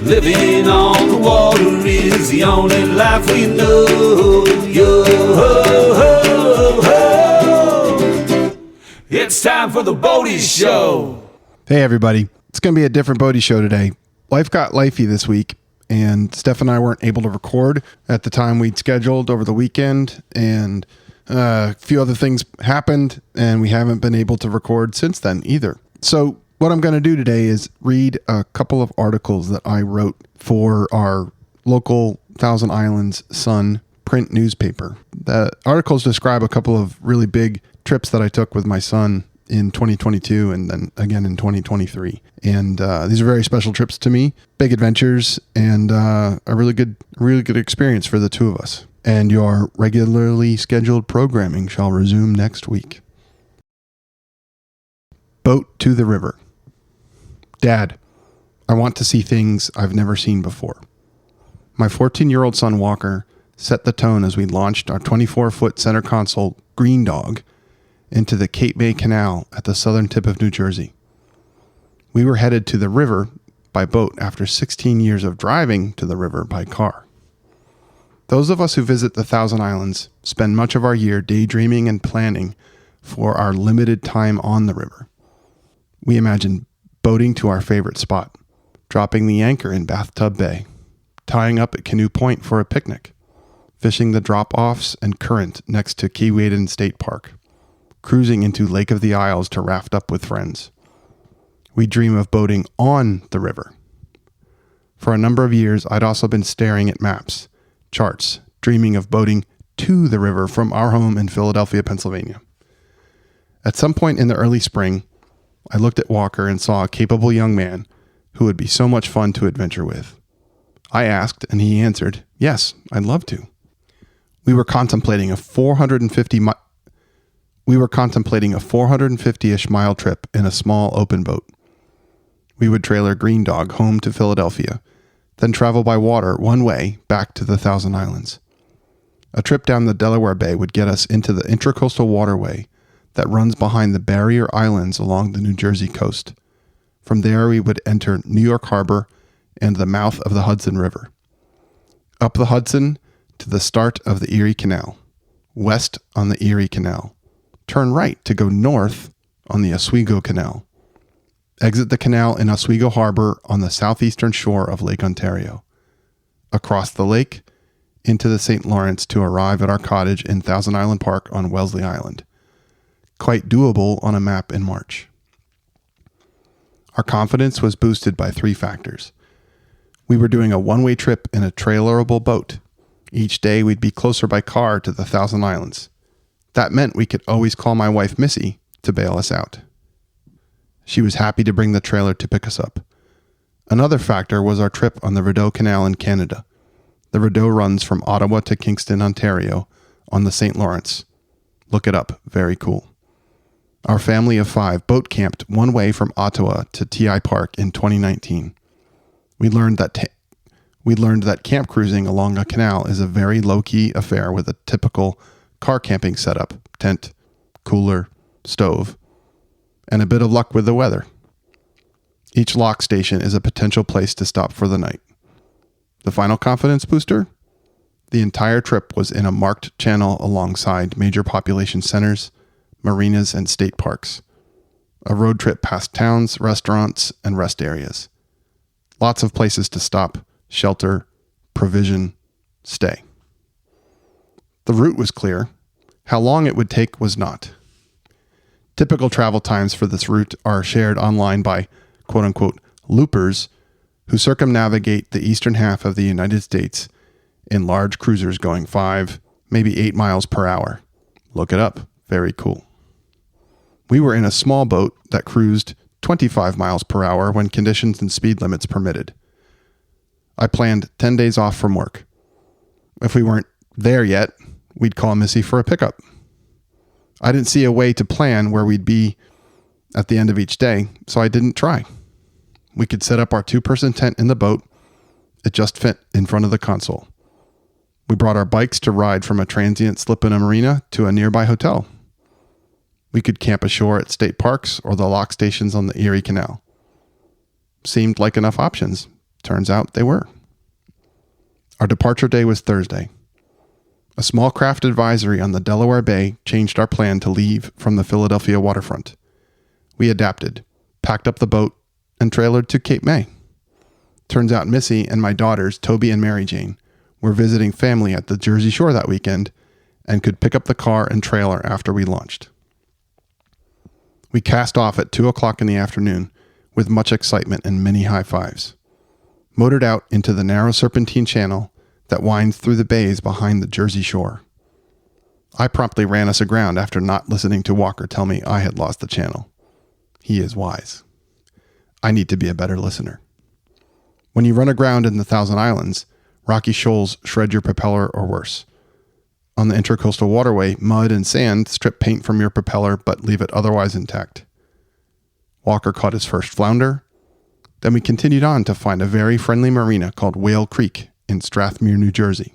Living on the water is the only life we know. Yo, ho, ho, ho. It's time for the Bodie Show. Hey, everybody. It's going to be a different Bodie Show today. Life got lifey this week, and Steph and I weren't able to record at the time we'd scheduled over the weekend, and a few other things happened, and we haven't been able to record since then either. So what I'm going to do today is read a couple of articles that I wrote for our local Thousand Islands Sun print newspaper. The articles describe a couple of really big trips that I took with my son in 2022 and then again in 2023. And these are very special trips to me, big adventures, and a really good experience for the two of us. And your regularly scheduled programming shall resume next week. Boat to the river. Dad, I want to see things I've never seen before. My 14-year-old son Walker set the tone as we launched our 24-foot center console Green Dog into the Cape May Canal at the southern tip of New Jersey. We were headed to the river by boat after 16 years of driving to the river by car. Those of us who visit the Thousand Islands spend much of our year daydreaming and planning for our limited time on the river. We imagine boating to our favorite spot, dropping the anchor in Bathtub Bay, tying up at Canoe Point for a picnic, fishing the drop-offs and current next to Keewaydin State Park, cruising into Lake of the Isles to raft up with friends. We dream of boating on the river. For a number of years, I'd also been staring at maps, charts, dreaming of boating to the river from our home in Philadelphia, Pennsylvania. At some point in the early spring, I looked at Walker and saw a capable young man who would be so much fun to adventure with. I asked, and he answered, yes, I'd love to. We were contemplating a 450-ish mile trip in a small open boat. We would trailer Green Dog home to Philadelphia, then travel by water one way back to the Thousand Islands. A trip down the Delaware Bay would get us into the Intracoastal Waterway that runs behind the Barrier Islands along the New Jersey coast. From there, we would enter New York Harbor and the mouth of the Hudson River. Up the Hudson to the start of the Erie Canal, west on the Erie Canal. Turn right to go north on the Oswego Canal. Exit the canal in Oswego Harbor on the southeastern shore of Lake Ontario. Across the lake into the St. Lawrence to arrive at our cottage in Thousand Island Park on Wellesley Island. Quite doable on a map in March. Our confidence was boosted by three factors. We were doing a one-way trip in a trailerable boat. Each day we'd be closer by car to the Thousand Islands. That meant we could always call my wife Missy to bail us out. She was happy to bring the trailer to pick us up. Another factor was our trip on the Rideau Canal in Canada. The Rideau runs from Ottawa to Kingston, Ontario on the St. Lawrence. Look it up. Very cool. Our family of 5 boat camped one way from Ottawa to TI Park in 2019. We learned that camp cruising along a canal is a very low-key affair with a typical car camping setup, tent, cooler, stove, and a bit of luck with the weather. Each lock station is a potential place to stop for the night. The final confidence booster? The entire trip was in a marked channel alongside major population centers, marinas, and state parks. A road trip past towns, restaurants, and rest areas. Lots of places to stop, shelter, provision, stay. The route was clear. How long it would take was not. Typical travel times for this route are shared online by quote-unquote loopers who circumnavigate the eastern half of the United States in large cruisers going 5, maybe 8 miles per hour. Look it up. Very cool. We were in a small boat that cruised 25 miles per hour when conditions and speed limits permitted. I planned 10 days off from work. If we weren't there yet, we'd call Missy for a pickup. I didn't see a way to plan where we'd be at the end of each day, so I didn't try. We could set up our 2-person tent in the boat. It just fit in front of the console. We brought our bikes to ride from a transient slip in a marina to a nearby hotel. We could camp ashore at state parks or the lock stations on the Erie Canal. Seemed like enough options Turns out they were. Our departure day was Thursday. A small craft advisory on the Delaware Bay changed our plan to leave from the Philadelphia waterfront. We adapted, packed up the boat, and trailered to Cape May. Turns out Missy and my daughters, Toby and Mary Jane, were visiting family at the Jersey Shore that weekend and could pick up the car and trailer after we launched. We cast off at 2 o'clock in the afternoon with much excitement and many high fives. Motored out into the narrow serpentine channel that winds through the bays behind the Jersey Shore. I promptly ran us aground after not listening to Walker tell me I had lost the channel. He is wise. I need to be a better listener. When you run aground in the Thousand Islands, rocky shoals shred your propeller or worse. On the Intracoastal Waterway, mud and sand strip paint from your propeller but leave it otherwise intact. Walker caught his first flounder. Then we continued on to find a very friendly marina called Whale Creek in Strathmere, New Jersey.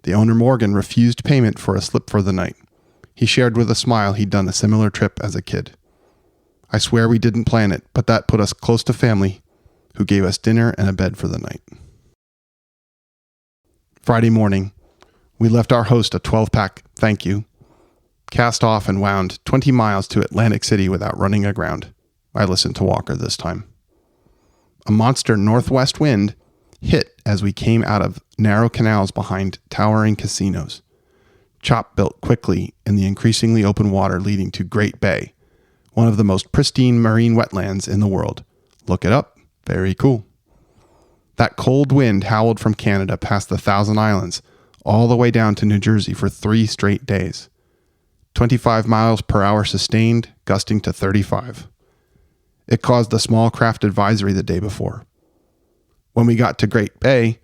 The owner, Morgan, refused payment for a slip for the night. He shared with a smile he'd done a similar trip as a kid. I swear we didn't plan it, but that put us close to family, who gave us dinner and a bed for the night. Friday morning, we left our host a 12-pack thank you, cast off and wound 20 miles to Atlantic City without running aground. I listened to Walker this time. A monster northwest wind hit as we came out of narrow canals behind towering casinos. Chop built quickly in the increasingly open water leading to Great Bay, one of the most pristine marine wetlands in the world. Look it up. Very cool. That cold wind howled from Canada past the Thousand Islands all the way down to New Jersey for 3 straight days. 25 miles per hour sustained, gusting to 35. It caused a small craft advisory the day before. When we got to Great Bay,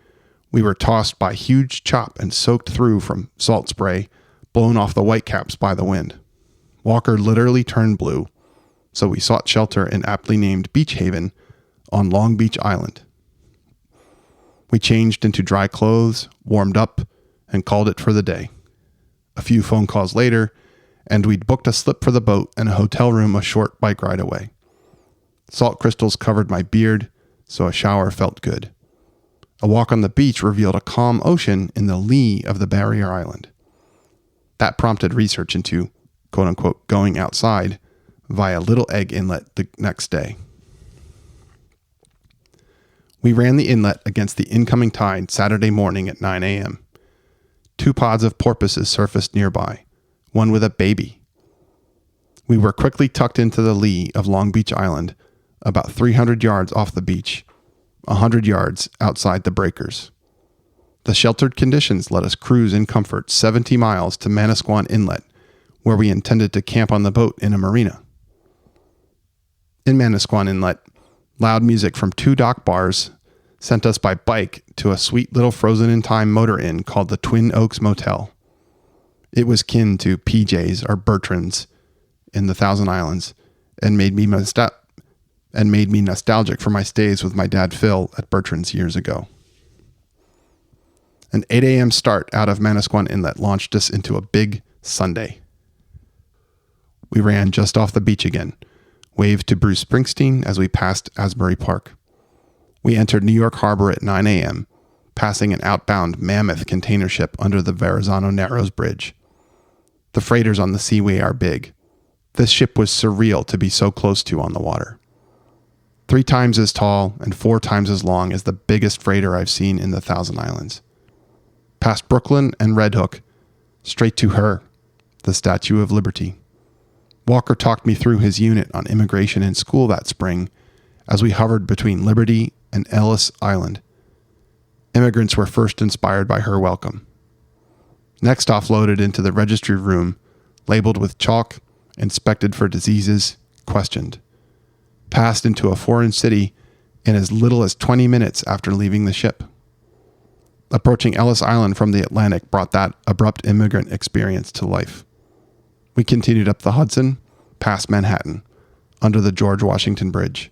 we were tossed by huge chop and soaked through from salt spray blown off the whitecaps by the wind. Walker literally turned blue, so we sought shelter in aptly named Beach Haven on Long Beach Island. We changed into dry clothes, warmed up, and called it for the day. A few phone calls later, and we'd booked a slip for the boat and a hotel room a short bike ride away. Salt crystals covered my beard, so a shower felt good. A walk on the beach revealed a calm ocean in the lee of the barrier island. That prompted research into, quote-unquote, going outside via Little Egg Inlet the next day. We ran the inlet against the incoming tide Saturday morning at 9 a.m. 2 pods of porpoises surfaced nearby, one with a baby. We were quickly tucked into the lee of Long Beach Island, about 300 yards off the beach, 100 yards outside the breakers. The sheltered conditions let us cruise in comfort 70 miles to Manasquan Inlet, where we intended to camp on the boat in a marina. In Manasquan Inlet, loud music from 2 dock bars sent us by bike to a sweet little frozen-in-time motor inn called the Twin Oaks Motel. It was kin to PJ's or Bertrand's in the Thousand Islands and made me nostalgic for my stays with my dad Phil at Bertrand's years ago. An 8 a.m. start out of Manasquan Inlet launched us into a big Sunday. We ran just off the beach again, waved to Bruce Springsteen as we passed Asbury Park. We entered New York Harbor at 9 a.m., passing an outbound mammoth container ship under the Verrazano Narrows Bridge. The freighters on the Seaway are big. This ship was surreal to be so close to on the water. 3 times as tall and 4 times as long as the biggest freighter I've seen in the Thousand Islands. Past Brooklyn and Red Hook, straight to her, the Statue of Liberty. Walker talked me through his unit on immigration in school that spring as we hovered between Liberty and Ellis Island. Immigrants were first inspired by her welcome. Next offloaded into the registry room, labeled with chalk, inspected for diseases, questioned. Passed into a foreign city in as little as 20 minutes after leaving the ship. Approaching Ellis Island from the Atlantic brought that abrupt immigrant experience to life. We continued up the Hudson, past Manhattan, under the George Washington Bridge.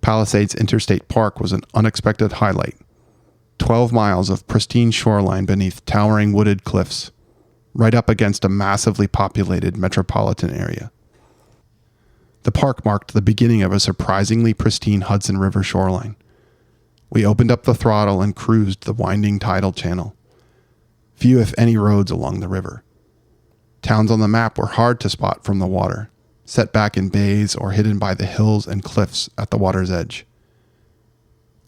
Palisades Interstate Park was an unexpected highlight. 12 miles of pristine shoreline beneath towering wooded cliffs, right up against a massively populated metropolitan area. The park marked the beginning of a surprisingly pristine Hudson River shoreline. We opened up the throttle and cruised the winding tidal channel. Few, if any, roads along the river. Towns on the map were hard to spot from the water, set back in bays or hidden by the hills and cliffs at the water's edge.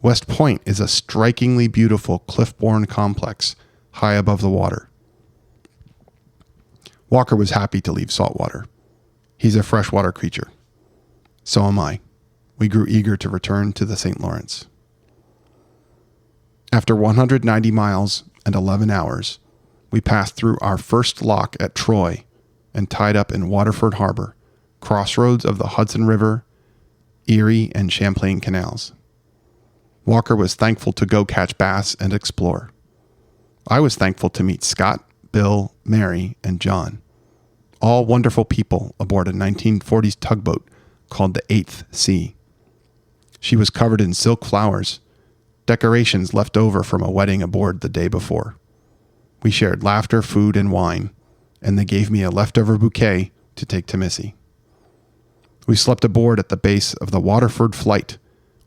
West Point is a strikingly beautiful cliff-borne complex high above the water. Walker was happy to leave saltwater. He's a freshwater creature. So am I. We grew eager to return to the St. Lawrence. After 190 miles and 11 hours, we passed through our first lock at Troy and tied up in Waterford Harbor, crossroads of the Hudson River, Erie, and Champlain canals. Walker was thankful to go catch bass and explore. I was thankful to meet Scott, Bill, Mary, and John, all wonderful people aboard a 1940s tugboat called the Eighth Sea. She was covered in silk flowers, decorations left over from a wedding aboard the day before. We shared laughter, food, and wine, and they gave me a leftover bouquet to take to Missy. We slept aboard at the base of the Waterford Flight,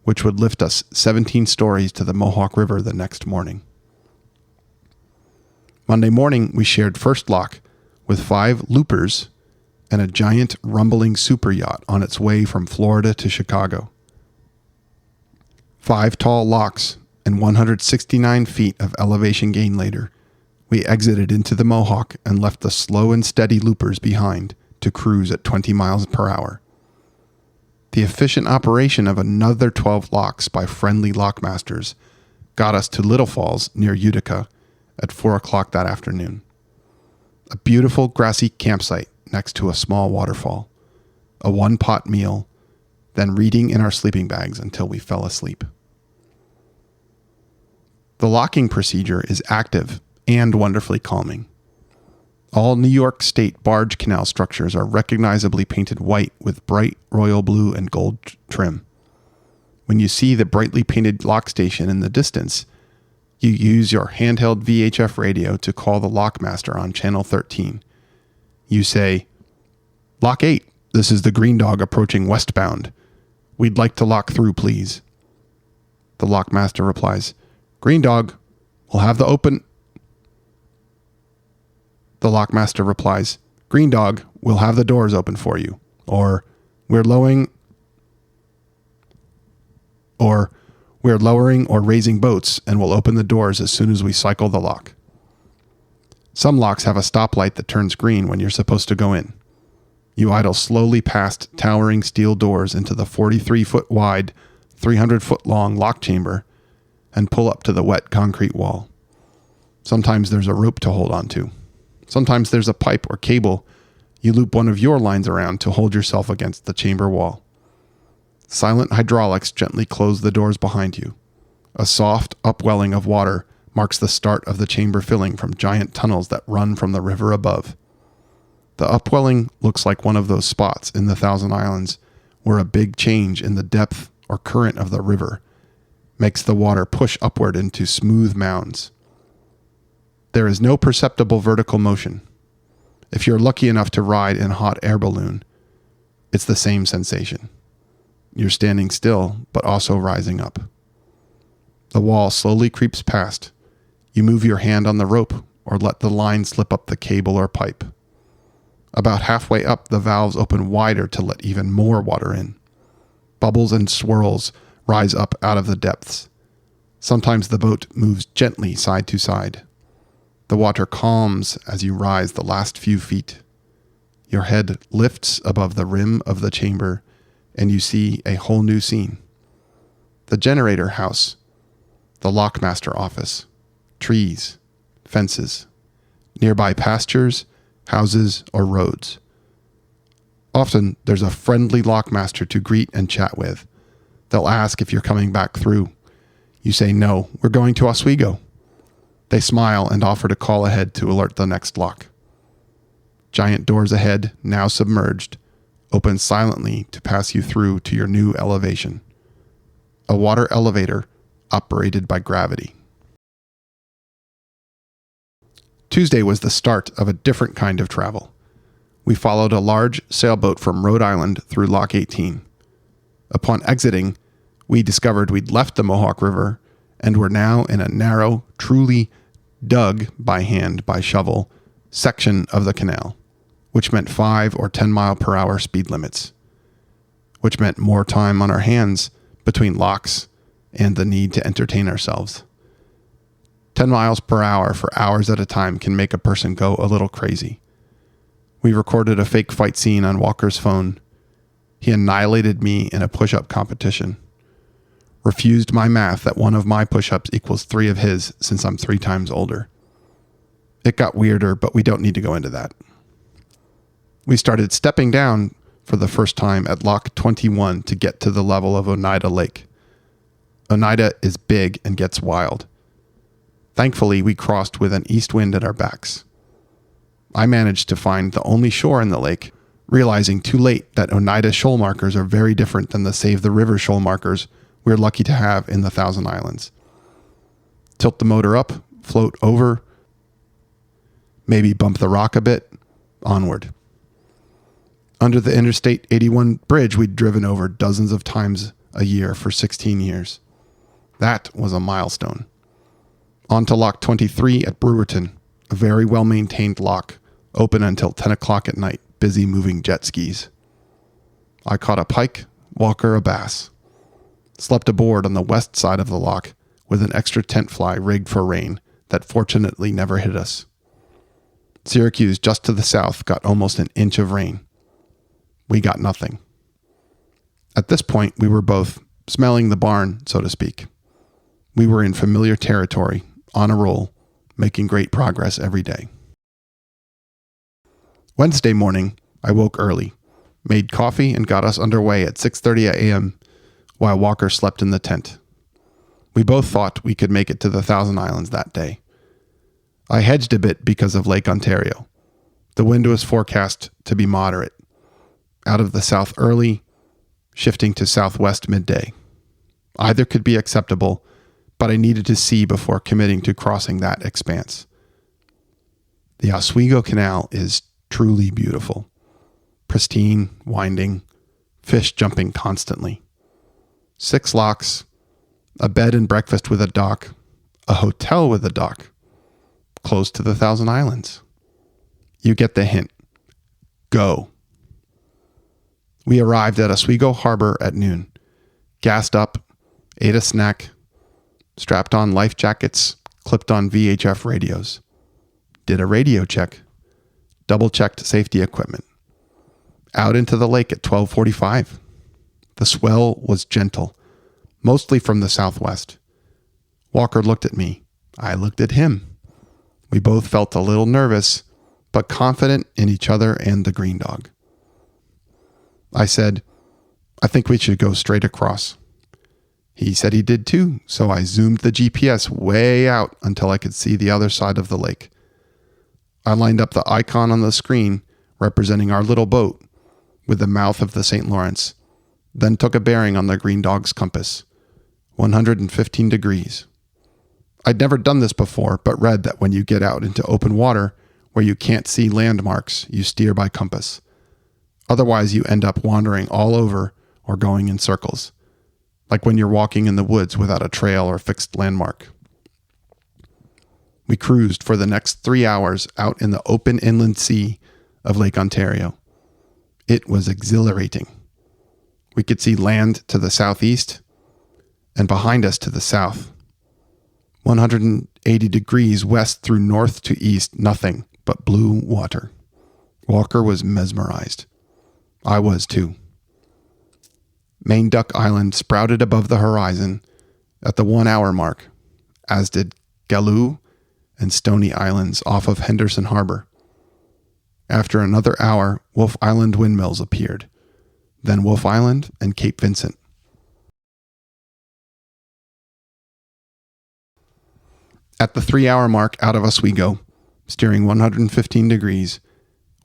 which would lift us 17 stories to the Mohawk River the next morning. Monday morning, we shared first lock with 5 loopers and a giant rumbling super yacht on its way from Florida to Chicago. 5 tall locks and 169 feet of elevation gain later, we exited into the Mohawk and left the slow and steady loopers behind to cruise at 20 miles per hour. The efficient operation of another 12 locks by friendly lockmasters got us to Little Falls near Utica at 4 o'clock that afternoon. A beautiful grassy campsite next to a small waterfall, a one-pot meal, then reading in our sleeping bags until we fell asleep. The locking procedure is active and wonderfully calming. All New York State barge canal structures are recognizably painted white with bright royal blue and gold trim. When you see the brightly painted lock station in the distance, you use your handheld VHF radio to call the lockmaster on channel 13. You say, "Lock 8, this is the Green Dog approaching westbound. We'd like to lock through, please." The lockmaster replies, "Green Dog, we'll have the open..." The lockmaster replies, "Green Dog, we'll have the doors open for you." Or, we're lowering or raising boats and we'll open the doors as soon as we cycle the lock. Some locks have a stoplight that turns green when you're supposed to go in. You idle slowly past towering steel doors into the 43-foot wide, 300-foot long lock chamber and pull up to the wet concrete wall. Sometimes there's a rope to hold on to. Sometimes there's a pipe or cable. You loop one of your lines around to hold yourself against the chamber wall. Silent hydraulics gently close the doors behind you. A soft upwelling of water marks the start of the chamber filling from giant tunnels that run from the river above. The upwelling looks like one of those spots in the Thousand Islands where a big change in the depth or current of the river makes the water push upward into smooth mounds. There is no perceptible vertical motion. If you're lucky enough to ride in a hot air balloon, it's the same sensation. You're standing still, but also rising up. The wall slowly creeps past. You move your hand on the rope or let the line slip up the cable or pipe. About halfway up, the valves open wider to let even more water in. Bubbles and swirls rise up out of the depths. Sometimes the boat moves gently side to side. The water calms as you rise the last few feet. Your head lifts above the rim of the chamber, and you see a whole new scene. The generator house, the lockmaster office, trees, fences, nearby pastures, houses, or roads. Often there's a friendly lockmaster to greet and chat with. They'll ask if you're coming back through. You say, "No, we're going to Oswego." They smile and offer to call ahead to alert the next lock. Giant doors ahead, now submerged, open silently to pass you through to your new elevation. A water elevator operated by gravity. Tuesday was the start of a different kind of travel. We followed a large sailboat from Rhode Island through Lock 18. Upon exiting, we discovered we'd left the Mohawk River and were now in a narrow, truly dug by hand by shovel section of the canal, which meant 5 or 10 mile per hour speed limits, which meant more time on our hands between locks and the need to entertain ourselves. 10 miles per hour for hours at a time can make a person go a little crazy. We recorded a fake fight scene on Walker's phone. He annihilated me in a push-up competition. Refused my math that one of my push-ups equals 3 of his since I'm 3 times older. It got weirder, but we don't need to go into that. We started stepping down for the first time at Lock 21 to get to the level of Oneida Lake. Oneida is big and gets wild. Thankfully, we crossed with an east wind at our backs. I managed to find the only shore in the lake, realizing too late that Oneida shoal markers are very different than the Save the River shoal markers we're lucky to have in the Thousand Islands. Tilt the motor up, float over, maybe bump the rock a bit, onward. Under the Interstate 81 bridge we'd driven over dozens of times a year for 16 years. That was a milestone. On to Lock 23 at Brewerton, a very well-maintained lock, open until 10 o'clock at night, busy moving jet skis. I caught a pike, Walker a bass. Slept aboard on the west side of the lock with an extra tent fly rigged for rain that fortunately never hit us. Syracuse, just to the south, got almost an inch of rain. We got nothing. At this point, we were both smelling the barn, so to speak. We were in familiar territory, on a roll, making great progress every day. Wednesday morning, I woke early, made coffee, and got us underway at 6:30 a.m. while Walker slept in the tent. We both thought we could make it to the Thousand Islands that day. I hedged a bit because of Lake Ontario. The wind was forecast to be moderate, out of the south early, shifting to southwest midday. Either could be acceptable, but I needed to see before committing to crossing that expanse. The Oswego Canal is truly beautiful. Pristine, winding, fish jumping constantly. 6 locks, a bed and breakfast with a dock, a hotel with a dock, close to the Thousand Islands. You get the hint. Go. We arrived at Oswego Harbor at noon, gassed up, ate a snack, strapped on life jackets, clipped on VHF radios, did a radio check, double-checked safety equipment. Out into the lake at 12:45. The swell was gentle, mostly from the southwest. Walker looked at me. I looked at him. We both felt a little nervous, but confident in each other and the green dog. I said, I think we should go straight across. He said he did too, so I zoomed the GPS way out until I could see the other side of the lake. I lined up the icon on the screen representing our little boat with the mouth of the St. Lawrence, then took a bearing on the green dog's compass, 115 degrees. I'd never done this before, but read that when you get out into open water where you can't see landmarks, you steer by compass. Otherwise, you end up wandering all over or going in circles, like when you're walking in the woods without a trail or fixed landmark. We cruised for the next 3 hours out in the open inland sea of Lake Ontario. It was exhilarating. We could see land to the southeast and behind us to the south. 180 degrees west through north to east, nothing but blue water. Walker was mesmerized. I was too. Main Duck Island sprouted above the horizon at the 1 hour mark, as did Galoo and Stony Islands off of Henderson Harbor. After another hour, Wolf Island windmills appeared, then Wolf Island and Cape Vincent. At the 3 hour mark out of Oswego, steering 115 degrees,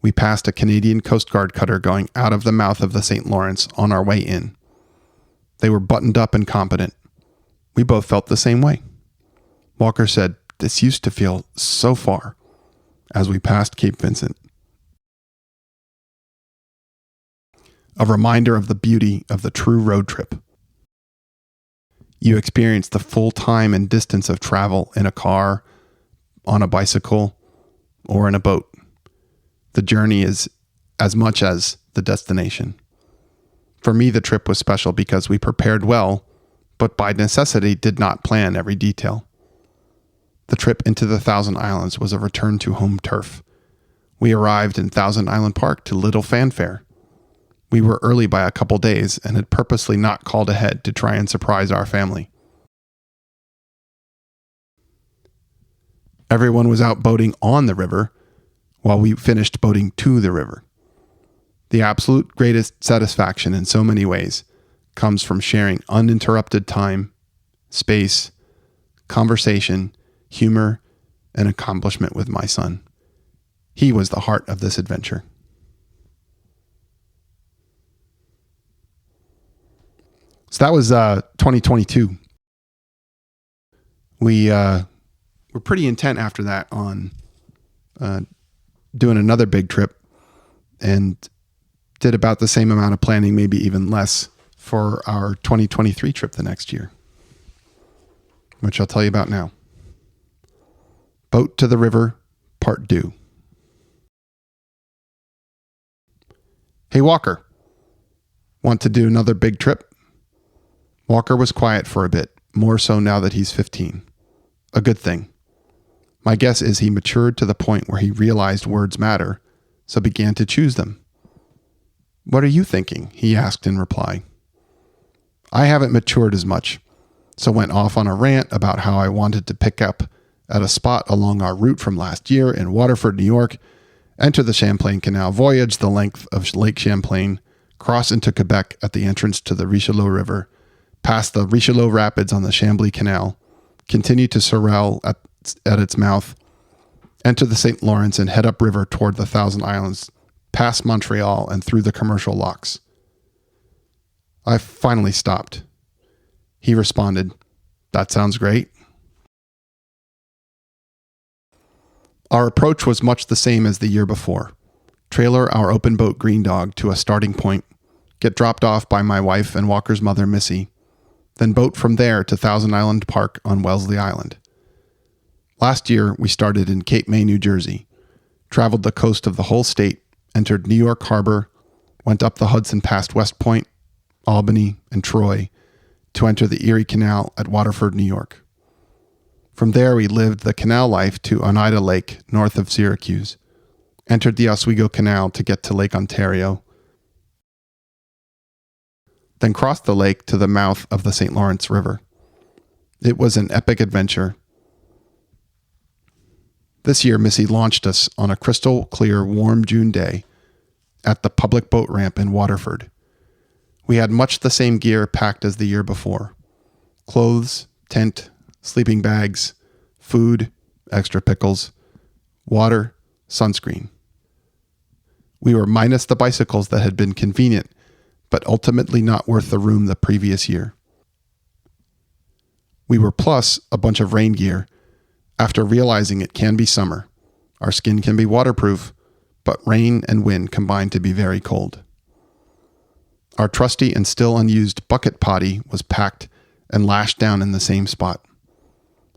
we passed a Canadian Coast Guard cutter going out of the mouth of the St. Lawrence on our way in. They were buttoned up and competent. We both felt the same way. Walker said, "This used to feel so far," as we passed Cape Vincent. A reminder of the beauty of the true road trip. You experience the full time and distance of travel in a car, on a bicycle, or in a boat. The journey is as much as the destination. For me, the trip was special because we prepared well, but by necessity did not plan every detail. The trip into the Thousand Islands was a return to home turf. We arrived in Thousand Island Park to little fanfare. We were early by a couple days and had purposely not called ahead to try and surprise our family. Everyone was out boating on the river while we finished boating to the river. The absolute greatest satisfaction in so many ways comes from sharing uninterrupted time, space, conversation, humor, and accomplishment with my son. He was the heart of this adventure. So that was 2022. We were pretty intent after that on doing another big trip, and did about the same amount of planning, maybe even less, for our 2023 trip the next year, which I'll tell you about now. Boat to the River, Part 2. Hey, Walker. Want to do another big trip? Walker was quiet for a bit, more so now that he's 15. A good thing. My guess is he matured to the point where he realized words matter, so began to choose them. What are you thinking? He asked in reply. I haven't matured as much, so went off on a rant about how I wanted to pick up at a spot along our route from last year in Waterford, New York, enter the Champlain Canal, voyage the length of Lake Champlain, cross into Quebec at the entrance to the Richelieu River, pass the Richelieu Rapids on the Chambly Canal, continue to Sorel at its mouth, enter the St. Lawrence and head upriver toward the Thousand Islands, past Montreal and through the commercial locks. I finally stopped. He responded, "That sounds great." Our approach was much the same as the year before. Trailer our open boat Green Dog to a starting point, get dropped off by my wife and Walker's mother, Missy, then boat from there to Thousand Island Park on Wellesley Island. Last year, we started in Cape May, New Jersey, traveled the coast of the whole state, entered New York Harbor, went up the Hudson past West Point, Albany, and Troy to enter the Erie Canal at Waterford, New York. From there, we lived the canal life to Oneida Lake, north of Syracuse, entered the Oswego Canal to get to Lake Ontario, then crossed the lake to the mouth of the St. Lawrence River. It was an epic adventure. This year, Missy launched us on a crystal clear, warm June day at the public boat ramp in Waterford. We had much the same gear packed as the year before. Clothes, tent, sleeping bags, food, extra pickles, water, sunscreen. We were minus the bicycles that had been convenient, but ultimately not worth the room the previous year. We were plus a bunch of rain gear. After realizing it can be summer, our skin can be waterproof, but rain and wind combine to be very cold. Our trusty and still unused bucket potty was packed and lashed down in the same spot.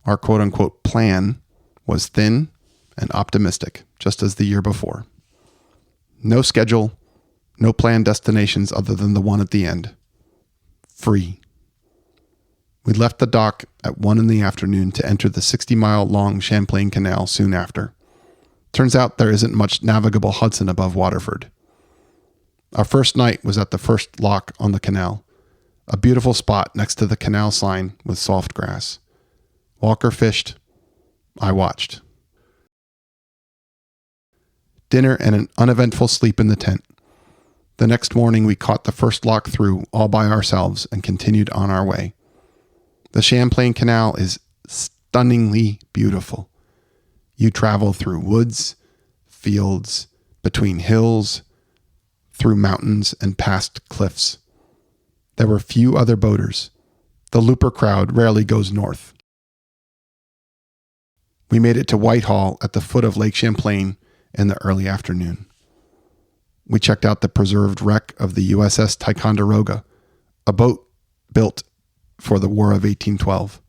Our quote-unquote plan was thin and optimistic, just as the year before. No schedule, no planned destinations other than the one at the end. Free. We left the dock at 1 p.m. to enter the 60-mile-long Champlain Canal soon after. Turns out there isn't much navigable Hudson above Waterford. Our first night was at the first lock on the canal, a beautiful spot next to the canal sign with soft grass. Walker fished. I watched. Dinner and an uneventful sleep in the tent. The next morning we caught the first lock through all by ourselves and continued on our way. The Champlain Canal is stunningly beautiful. You travel through woods, fields, between hills, through mountains and past cliffs. There were few other boaters. The looper crowd rarely goes north. We made it to Whitehall at the foot of Lake Champlain in the early afternoon. We checked out the preserved wreck of the USS Ticonderoga, a boat built for the War of 1812.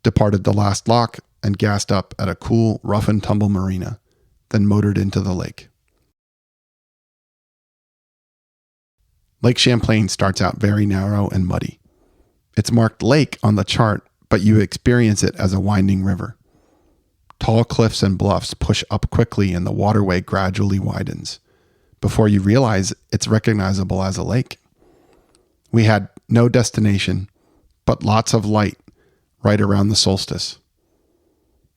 Departed the last lock and gassed up at a cool, rough and tumble marina, then motored into the lake. Lake Champlain starts out very narrow and muddy. It's marked lake on the chart, but you experience it as a winding river. Tall cliffs and bluffs push up quickly and the waterway gradually widens. Before you realize it's recognizable as a lake. We had no destination, but lots of light right around the solstice.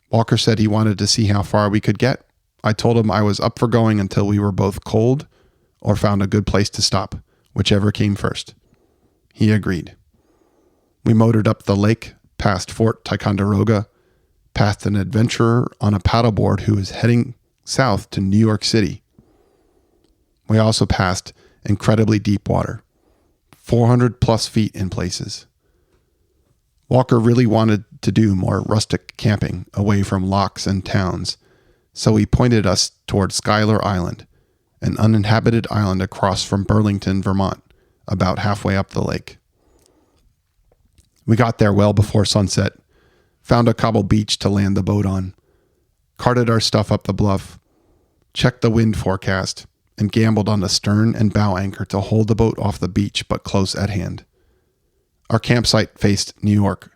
Walker said he wanted to see how far we could get. I told him I was up for going until we were both cold or found a good place to stop, whichever came first. He agreed. We motored up the lake, past Fort Ticonderoga, past an adventurer on a paddleboard who was heading south to New York City. We also passed incredibly deep water, 400 plus feet in places. Walker really wanted to do more rustic camping away from locks and towns, so he pointed us toward Schuyler Island, an uninhabited island across from Burlington, Vermont, about halfway up the lake. We got there well before sunset, found a cobble beach to land the boat on, carted our stuff up the bluff, checked the wind forecast, and gambled on the stern and bow anchor to hold the boat off the beach but close at hand. Our campsite faced New York,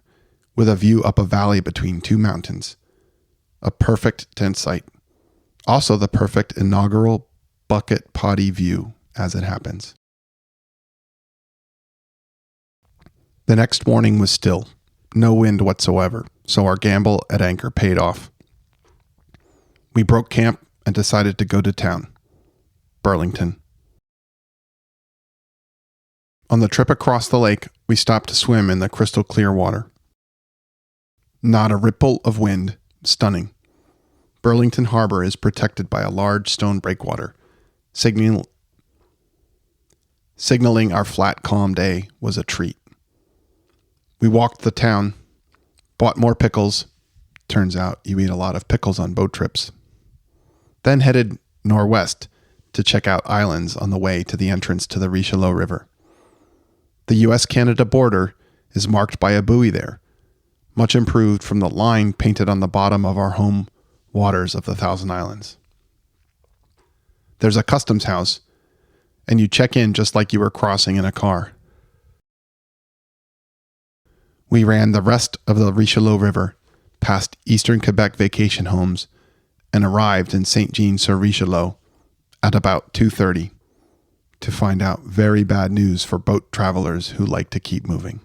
with a view up a valley between two mountains. A perfect tent site. Also the perfect inaugural bucket potty view, as it happens. The next morning was still, no wind whatsoever, so our gamble at anchor paid off. We broke camp and decided to go to town, Burlington. On the trip across the lake, we stopped to swim in the crystal clear water. Not a ripple of wind, stunning. Burlington Harbor is protected by a large stone breakwater. Signaling our flat, calm day was a treat. We walked the town, bought more pickles. Turns out you eat a lot of pickles on boat trips. Then headed northwest to check out islands on the way to the entrance to the Richelieu River. The U.S.-Canada border is marked by a buoy there, much improved from the line painted on the bottom of our home waters of the Thousand Islands. There's a customs house, and you check in just like you were crossing in a car. We ran the rest of the Richelieu River, past Eastern Quebec vacation homes, and arrived in Saint-Jean-sur-Richelieu at about 2:30 to find out very bad news for boat travelers who like to keep moving.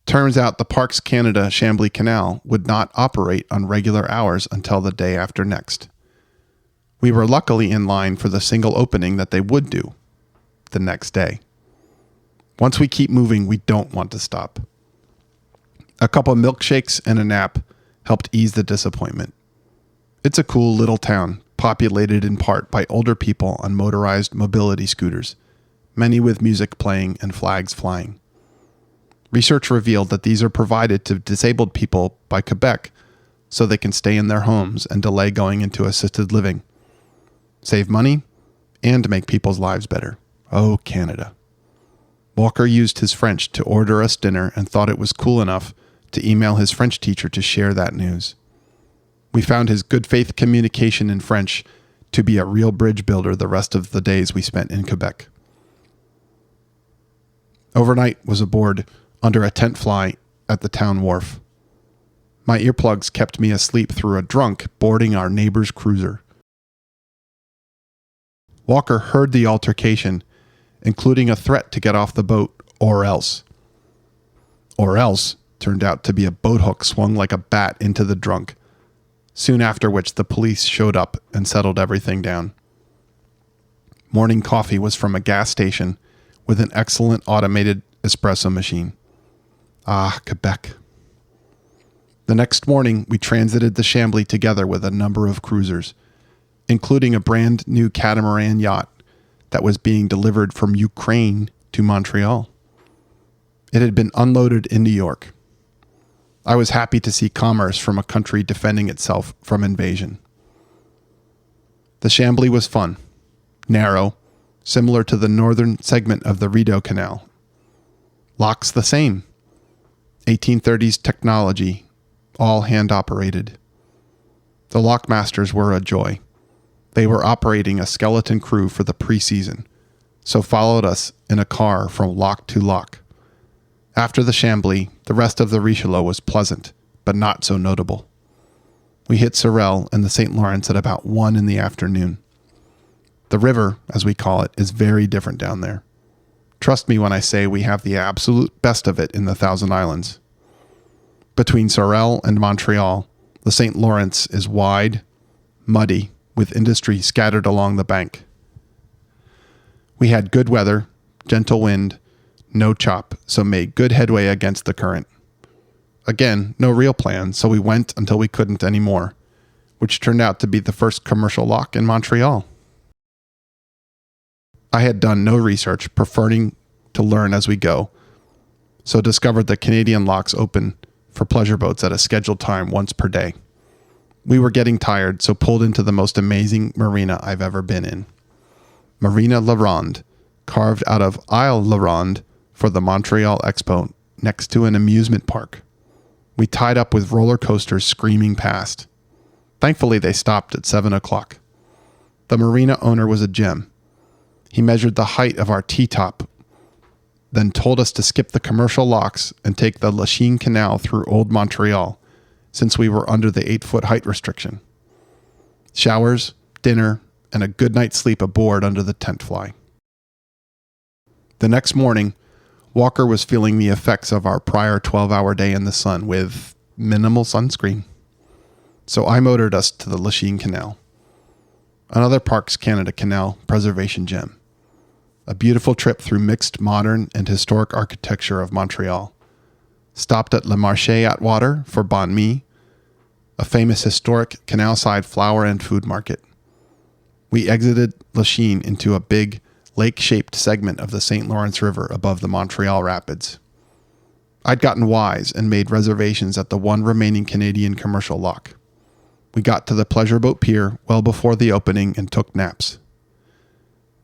Turns out the Parks Canada Chambly Canal would not operate on regular hours until the day after next. We were luckily in line for the single opening that they would do the next day. Once we keep moving, we don't want to stop. A couple of milkshakes and a nap helped ease the disappointment. It's a cool little town, populated in part by older people on motorized mobility scooters, many with music playing and flags flying. Research revealed that these are provided to disabled people by Quebec so they can stay in their homes and delay going into assisted living, save money, and make people's lives better. Oh, Canada. Walker used his French to order us dinner and thought it was cool enough to email his French teacher to share that news. We found his good faith communication in French to be a real bridge builder the rest of the days we spent in Quebec. Overnight was aboard under a tent fly at the town wharf. My earplugs kept me asleep through a drunk boarding our neighbor's cruiser. Walker heard the altercation, including a threat to get off the boat, or else. Or else turned out to be a boat hook swung like a bat into the drunk, soon after which the police showed up and settled everything down. Morning coffee was from a gas station with an excellent automated espresso machine. Ah, Quebec. The next morning, we transited the Chambly together with a number of cruisers, including a brand new catamaran yacht that was being delivered from Ukraine to Montreal. It had been unloaded in New York. I was happy to see commerce from a country defending itself from invasion. The Chambly was fun, narrow, similar to the northern segment of the Rideau Canal. Locks the same. 1830s technology, all hand operated. The lockmasters were a joy. They were operating a skeleton crew for the preseason, so followed us in a car from lock to lock. After the Chambly, the rest of the Richelieu was pleasant, but not so notable. We hit Sorel and the St. Lawrence at about 1 in the afternoon. The river, as we call it, is very different down there. Trust me when I say we have the absolute best of it in the Thousand Islands. Between Sorel and Montreal, the St. Lawrence is wide, muddy, with industry scattered along the bank. We had good weather, gentle wind, no chop, so made good headway against the current. Again, no real plan, so we went until we couldn't anymore, which turned out to be the first commercial lock in Montreal. I had done no research, preferring to learn as we go, so discovered the Canadian locks open for pleasure boats at a scheduled time once per day. We were getting tired, so pulled into the most amazing marina I've ever been in. Marina La Ronde, carved out of Isle La Ronde for the Montreal Expo, next to an amusement park. We tied up with roller coasters screaming past. Thankfully, they stopped at 7 o'clock. The marina owner was a gem. He measured the height of our T-top, then told us to skip the commercial locks and take the Lachine Canal through Old Montreal, since we were under the 8-foot height restriction. Showers, dinner, and a good night's sleep aboard under the tent fly. The next morning, Walker was feeling the effects of our prior 12-hour day in the sun with minimal sunscreen. So I motored us to the Lachine Canal, another Parks Canada Canal preservation gem. A beautiful trip through mixed modern and historic architecture of Montreal. Stopped at Le Marché Atwater for banh mi, a famous historic canal-side flower and food market. We exited Lachine into a big, lake-shaped segment of the St. Lawrence River above the Montreal Rapids. I'd gotten wise and made reservations at the one remaining Canadian commercial lock. We got to the pleasure boat pier well before the opening and took naps.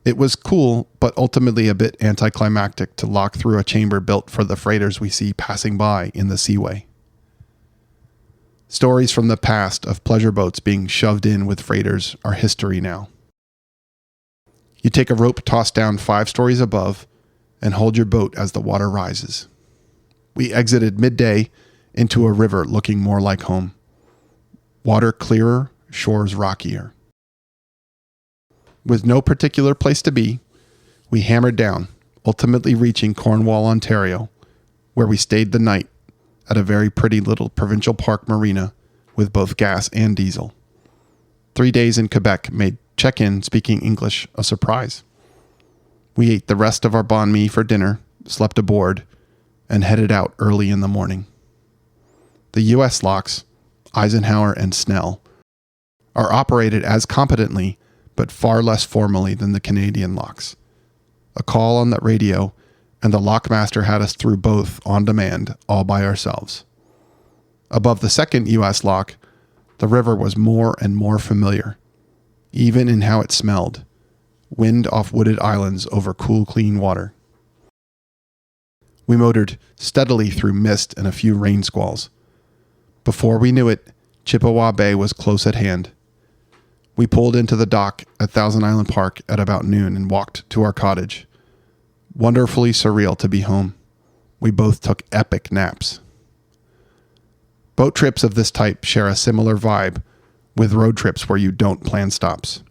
It was cool, but ultimately a bit anticlimactic to lock through a chamber built for the freighters we see passing by in the seaway. Stories from the past of pleasure boats being shoved in with freighters are history now. You take a rope tossed down 5 stories above and hold your boat as the water rises. We exited midday into a river looking more like home. Water clearer, shores rockier. With no particular place to be, we hammered down, ultimately reaching Cornwall, Ontario, where we stayed the night at a very pretty little provincial park marina with both gas and diesel. 3 days in Quebec made check-in speaking English a surprise. We ate the rest of our banh mi for dinner, slept aboard, and headed out early in the morning. The U.S. locks, Eisenhower and Snell, are operated as competently but far less formally than the Canadian locks. A call on the radio, and the lockmaster had us through both on demand, all by ourselves. Above the second U.S. lock, the river was more and more familiar, even in how it smelled. Wind off wooded islands over cool, clean water. We motored steadily through mist and a few rain squalls. Before we knew it, Chippewa Bay was close at hand. We pulled into the dock at Thousand Island Park at about noon and walked to our cottage. Wonderfully surreal to be home. We both took epic naps. Boat trips of this type share a similar vibe with road trips where you don't plan stops.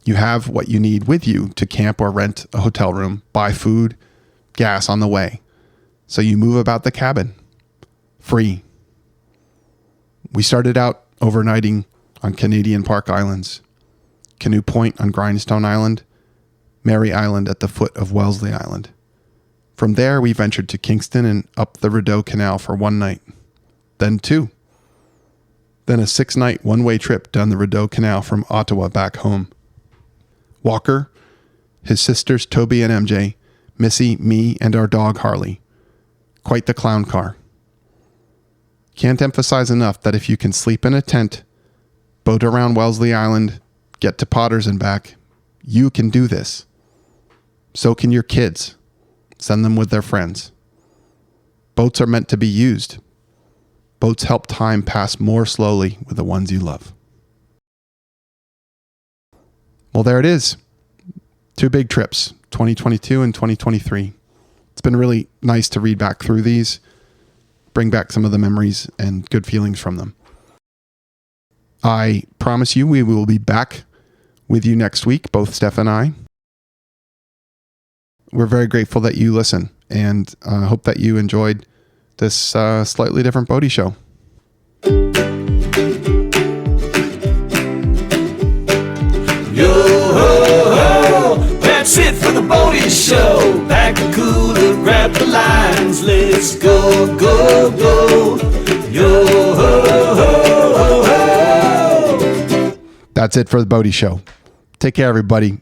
You have what you need with you to camp or rent a hotel room, buy food, gas on the way. So you move about the cabin. Free. We started out overnighting on Canadian Park Islands, Canoe Point on Grindstone Island, Mary Island at the foot of Wellesley Island. From there, we ventured to Kingston and up the Rideau Canal for 1 night, then 2. Then a 6-night one-way trip down the Rideau Canal from Ottawa back home. Walker, his sisters Toby and MJ, Missy, me, and our dog Harley. Quite the clown car. Can't emphasize enough that if you can sleep in a tent, boat around Wellesley Island, get to Potters and back, you can do this. So can your kids. send them with their friends. Boats are meant to be used. Boats help time pass more slowly with the ones you love. Well, there it is. 2 big trips, 2022 and 2023. It's been really nice to read back through these, bring back some of the memories and good feelings from them. I promise you we will be back with you next week, both Steph and I. We're very grateful that you listen, and hope that you enjoyed this slightly different boaty show. That's it for the Bodie Show. Pack the cooler, grab the lines. Let's go, go, go. Yo ho, ho, ho, ho. That's it for the Bodie Show. Take care, everybody.